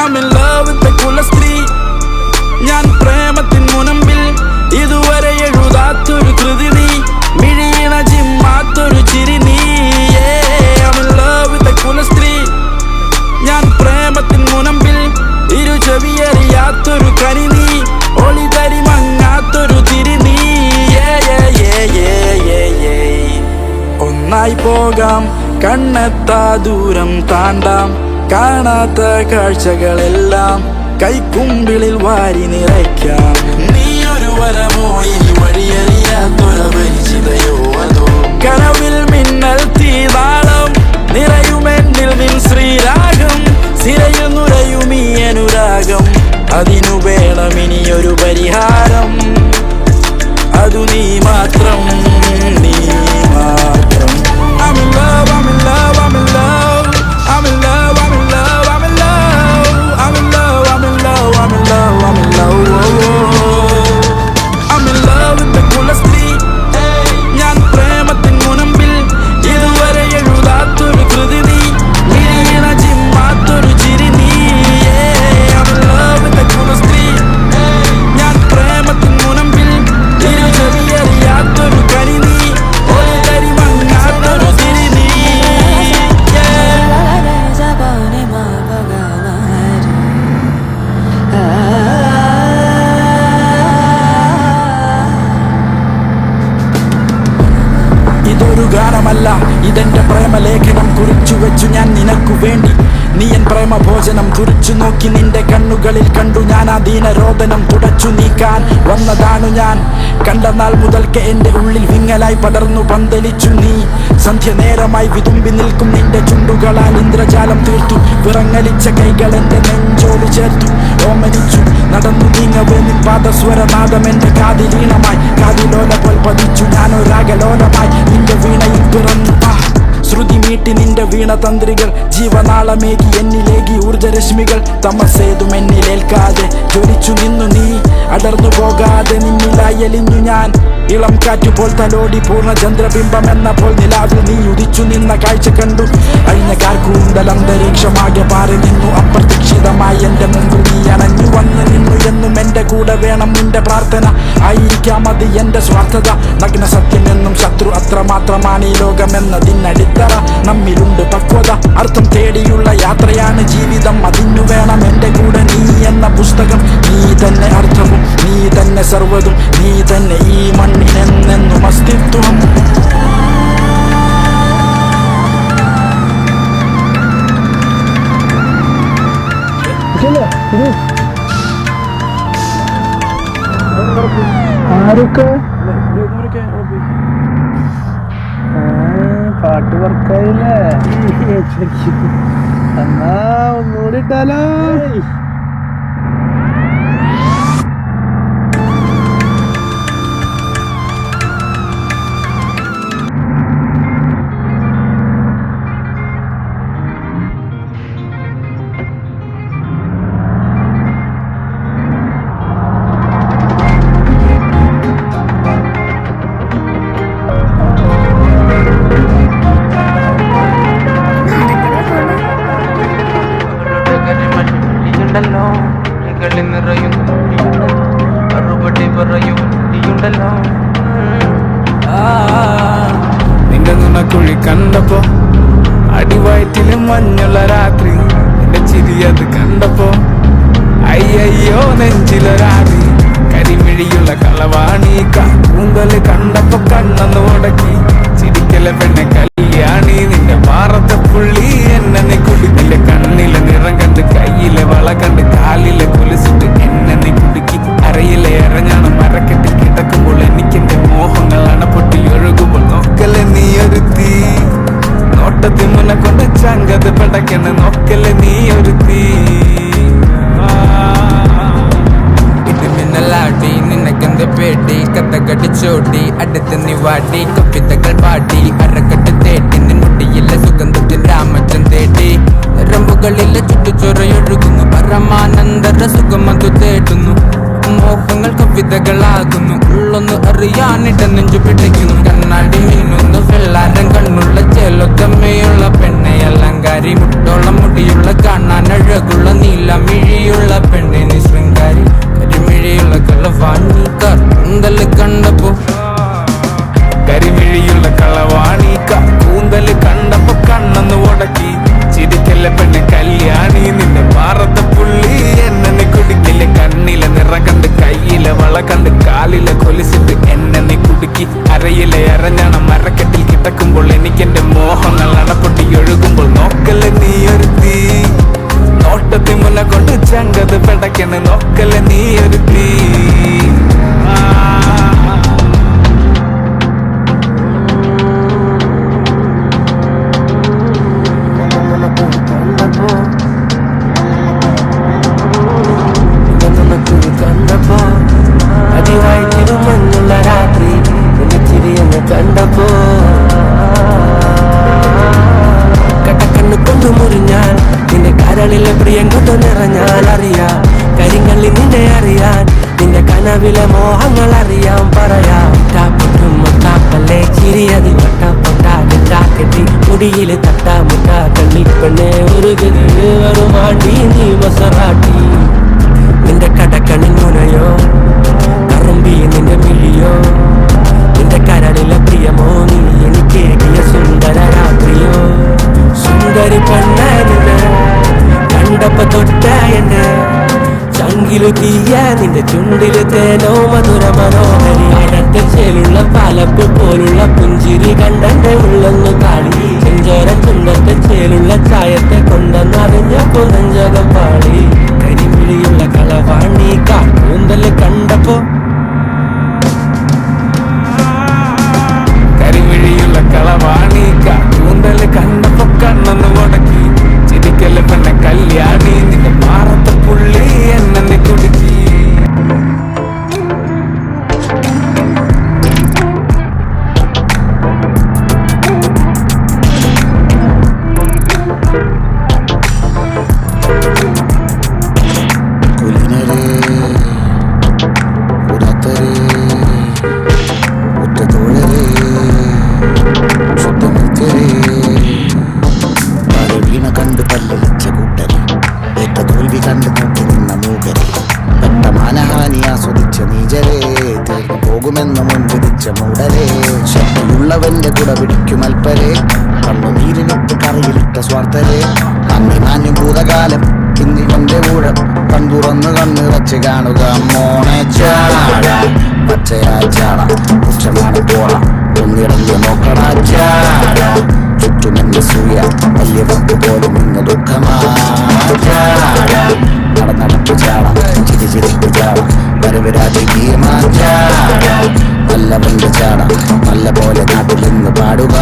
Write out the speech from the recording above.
I'm in love with the കുലസ്ത്രീ. ഞാൻ പ്രേമത്തിൻ മുനമ്പിൽ ഇതുവരെ എഴുതാത്തൊരു കൃതി നീ, മിഴിയിണ ചിമ്മാത്തൊരു ചിരി നീ. I'm in love with the കുലസ്ത്രീ. ഞാൻ പ്രേമത്തിൻ മുനമ്പിൽ ഇരു ചെവിയറിയാത്തൊരു കനി നീ, ഒളി തരി മങ്ങാത്തൊരു തിരി നീ. ഒന്നായി പോകാം, കണ്ണെത്താ ദൂരം താണ്ടാം, കാണാത്ത കാഴ്ചകളെല്ലാം കൈക്കുമ്പിളിൽ വാരി നിറയ്ക്കാം. നീ ഒരു വരമോ ഇനി വഴിയറിയാത്തൊരപരിചിതയോ അതോ കനവിൽ മിന്നൽ തീതാളം നിറയുമെന്നിൽ നിൻ ശ്രീരാഗം, സിരയിൽ നുരയുമീ അനുരാഗം. അതിനു വേണം ഇനിയൊരു പരിഹാരം, അതു നീ മാത്രം, നീ മാത്രം. I'm in love, I'm in love, I'm in love, I'm in love, I'm in love, I'm in love, I'm in love, I'm in love, I'm in love, I'm in love. I'm in love with the കുലസ്ത്രീ. ഞാൻ പ്രേമത്തിൻ മുനമ്പിൽ ഇതുവരെ എഴുതാത്തൊരു കൃതി നീ, മിഴിയിണ ചിമ്മാത്തൊരു ചിരി നീ. I'm in love with the കുലസ്ത്രീ. ഞാൻ പ്രേമത്തിൻ മുനമ്പിൽ ഇരു ചെവിയറിയാത്തൊരു കനി നീ, ഒരു തരി മങ്ങാത്തൊരു തിരി നീ. ഇതൊരു ഗാനമല്ല, ഇതെന്റെ പ്രേമലേഖനം കുറിച്ചു വെച്ചു ഞാൻ നിനക്കു വേണ്ടി. നീ എൻ പ്രേമഭോജനം തുറിച്ചു നോക്കി, നിന്റെ കണ്ണുകളിൽ കണ്ടു ഞാൻ ആ ദീനരോദനം തുടച്ചു നീക്കാൻ വന്നതാണു ഞാൻ. കണ്ട നാൾ മുതൽക്ക് എന്റെ ഉള്ളിൽ വിങ്ങലായി പടർന്നു പന്തലിച്ചു നീ. സന്ധ്യ നേരമായി വിതുമ്പി നിൽക്കും നിന്റെ ചുണ്ടുകളാൽ ഇന്ദ്രജാലം തീർത്തു. വിറങ്ങലിച്ച കൈകൾ എന്റെ നെഞ്ചോട് ചേർത്തു, ഓമനിച്ചു നടന്നു നീങ്ങവേ നിൻ പാദസ്വരനാദം എന്റെ കാതിലീണമായി. കാതിലോല പോൽ പതിച്ചു ഞാനൊരാകലോലമായി നിന്റെ വീണയിൽ പിറന്നു. ശ്രുതി മീട്ടി നിന്റെ വീണതന്ത്രികൾ ജീവനാളമേകി എന്നിലേകി ഊർജരശ്മികൾ. തമസേതും എന്നിലേൽക്കാതെ ജ്വലിച്ചു നിന്നു നീ, അടർന്നു പോകാതെ നിന്നിലായി എലിഞ്ഞു ഞാൻ. ഇളം കാറ്റുപോൽ തലോടി പൂർണ്ണ ചന്ദ്രബിംബം എന്ന പോൽ നിലാവിൽ നീ ഉദിച്ചു നിന്ന കാഴ്ച കണ്ടു. അഴിഞ്ഞ കാർക്കൂന്തൽ അന്തരീക്ഷമാകെ പാറി നിന്നു. അപ്രതീക്ഷിതമായി എന്റെ മുമ്പിൽ നീ അണഞ്ഞു വന്നു നിന്നു. എന്നും എന്റെ കൂടെ വേണം നിന്റെ പ്രാർത്ഥന, ആയിരിക്കാം അത് എന്റെ സ്വാർത്ഥത. നഗ്ന സത്യം എന്നും ശത്രു അത്രമാത്രമാണ് ഈ ലോകമെന്നതിനടിത്തറ. നമ്മിലുണ്ട് പക്വത, അർത്ഥം തേടിയുള്ള യാത്രയാണ് ജീവിതം. അതിനു വേണം എന്റെ കൂടെ നീ എന്ന പുസ്തകം. നീ തന്നെ അർത്ഥവും, നീ തന്നെ സർവ്വതും, നീ തന്നെ ഈ മണ്ണിനെന്നെന്നും അസ്തിത്വം. പാട്ട് വർക്കായില്ലേ? എന്നാ ഒന്നുകൂടി ഇട്ടാലോ? നിന്റെ നുണക്കുഴി കണ്ടപ്പോ, അടിവയറ്റിലും മഞ്ഞുള്ള രാത്രി, നിന്റെ ചിരി അത് കണ്ടപ്പോ, അയ്യോ നെഞ്ചിലൊരാതി. കരിമിഴിയുള്ള കളവാണി കൂന്തല് കണ്ടപ്പോ കണ്ണന്ന് ഉടക്കി. ചിരിക്കല പെണ്ണെ കല്യാണി, നിന്റെ പാറത്തെ പുള്ളി എന്നെ നീ കുടി. നിന്റെ കണ്ണിലെ നിറം കണ്ട്, കയ്യിലെ വള കണ്ട്, കാലിലെ കുലിച്ചിട്ട് എന്നെ നീ കുടുക്കി. അരയിലെ എറഞ്ഞാണ് മരക്കെട്ടി കിടക്കുമ്പോൾ എനിക്കെന്റെ മോഹങ്ങൾ അണപ്പൊട്ടി ഒഴുകുമ്പോൾ. നോക്കല്ലേ നീ ഒരു തീ, നോട്ടത്തിൽ മുന്നെ കൊണ്ട് ചങ്കത് പടക്കണ. നോക്കല്ലേ നീ ഒരു തീ. മിന്നലാടി നിനക്കെന്ത് പേടി, കഥകടിച്ചോടി അടുത്ത് നീ വാടി. കവിതകൾ പാടി അരക്കെട്ട് തേടി, നിൻ മുടിയിലെ സുഗന്ധത്തിൽ രാമച്ചൻ തേടി. റമ്പുകളിലെ ചുറ്റുചൊറയൊഴുകുന്നു, പരമാനന്ദര സുഖമതു തേടുന്നു. മോഹങ്ങൾ കവിതകളാകുന്നു, ഉള്ളൊന്ന് അറിയാനിട നെഞ്ചു പിടിക്കുന്നു. കണ്ണാടി മീനുന്നു വെള്ളാരം കണ്ണുള്ള ചേലൊത്തമ്മയുള്ള പെണ്ണെ അലങ്കാരി. മുട്ടോളം മുടിയുള്ള കാണാൻ അഴകുള്ള നീലമിഴി. ഉടക്കി അരയിലെ അരഞ്ഞണം മരക്കെട്ടിൽ കിടക്കുമ്പോൾ എനിക്കെന്റെ മോഹങ്ങൾ അണപ്പൊട്ടി ഒഴുകുമ്പോൾ നോക്കല്ലേ നീ ഒരു തീ നോട്ടത്തി മുല കൊണ്ട് ചങ്കത് പെടക്കണ് നോക്കല്ലേ നീ ഒരു തീ കണ്ടപ്പോ അതിവായിട്ടിരുമെന്നുള്ള രാത്രി എന്റെ ചിരിയെന്ന് കണ്ടപ്പോ കട്ടക്കണ്ണു കൊണ്ടു മുറിഞ്ഞാൽ നിന്റെ കരളിലെ പ്രിയം കൊണ്ടു നിറഞ്ഞാൽ അറിയാം കരിങ്കള്ളി നിന്നെ അറിയാൻ നിന്റെ കനവിലെ മോഹങ്ങൾ അറിയാം പറയാം പൊട്ടുമൊട്ടാപ്പല്ലേ ചിരിയതി വട്ടപ്പൊട്ടാകെ ചാക്കട്ടി മുടിയില് തട്ടാമുട്ട കണ്ണിപ്പെണ്ണെ ഒരു ഗതിയിൽ വരുമാണ്ടി നീ മസറാട്ടി നിന്റെ കടക്കണിൻ മുനയോ കറുമ്പി നിന്റെ മിഴിയോ നിന്റെ കരളിലെ പ്രിയമോ നീ എനിക്കേകിയ സുന്ദര രാത്രിയോ സുന്ദരി പെണ്ണ നിന്നെ കണ്ടപ്പോ തൊട്ട എന്നെ ചങ്കിലു തീയ നിന്റെ ചുണ്ടില് തേനോ മധുര മനോഹരി അടത്തെ ചേലുള്ള പാലപ്പ് പോലുള്ള പുഞ്ചിരി കണ്ടെന്റെ ഉള്ളൊന്നു കാളി ചെഞ്ചോര ചുണ്ടത്തെ ചേലുള്ള ചായത്തെ കൊണ്ടെന്നറിഞ്ഞപ്പോ നെഞ്ചകം പാളി കരിമിഴിയുള്ള കളവാണി കാട്ടൂന്തല് കണ്ടപ്പോ കരിമിഴിയുള്ള കളവാണി കാട്ടൂന്തല് കണ്ടപ്പോ കണ്ണൊന്ന് മുടക്കി ചിരിക്കല് പെണ്ണ കല്യാണി നിന്റെ മാറത്തെ പുള്ളി എന്നെ കുടുക്കി കണ്ട് പല്ലിച്ച കൂട്ടരെ ഏറ്റ തോൽവി കണ്ട് നോക്കി നിന്ന മൂകരെ പെട്ട മാനഹാനി ആസ്വദിച്ച നീചരെ തീർന്നു പോകുമെന്ന് മുൻവിധിച്ച മൂടരെ ശക്തിയുള്ളവന്റെ കുട പിടിക്കും അൽപ്പരെ കണ്ണുനീരിനൊത്ത് കറിയിലിട്ട സ്വാർത്ഥരെ നന്ദി മാന്യം ഭൂതകാലം ഇന്നിവന്റെ ഊഴം കൺതുറന്ന് കണ്ണിറച്ച് കാണുക മോണെ ചാട പച്ചയാ ചാട ഉച്ചമാണ് പോള ഒന്നിടഞ്ഞ് നോക്കണ ചാട ചുറ്റുമെന്ന് സൂയ വലിയ ഭക്തി പോലും ഇന്ന് ദുഃഖമാ നടന്നടപ്പ് ചാട ചിരി ചിരിപ്പ് ചാട വരവ് രാജകീയമാ ചാട നല്ലവന്റെ ചാട നല്ല പോലെ നാട്ടിൽ നിന്ന് പാടുക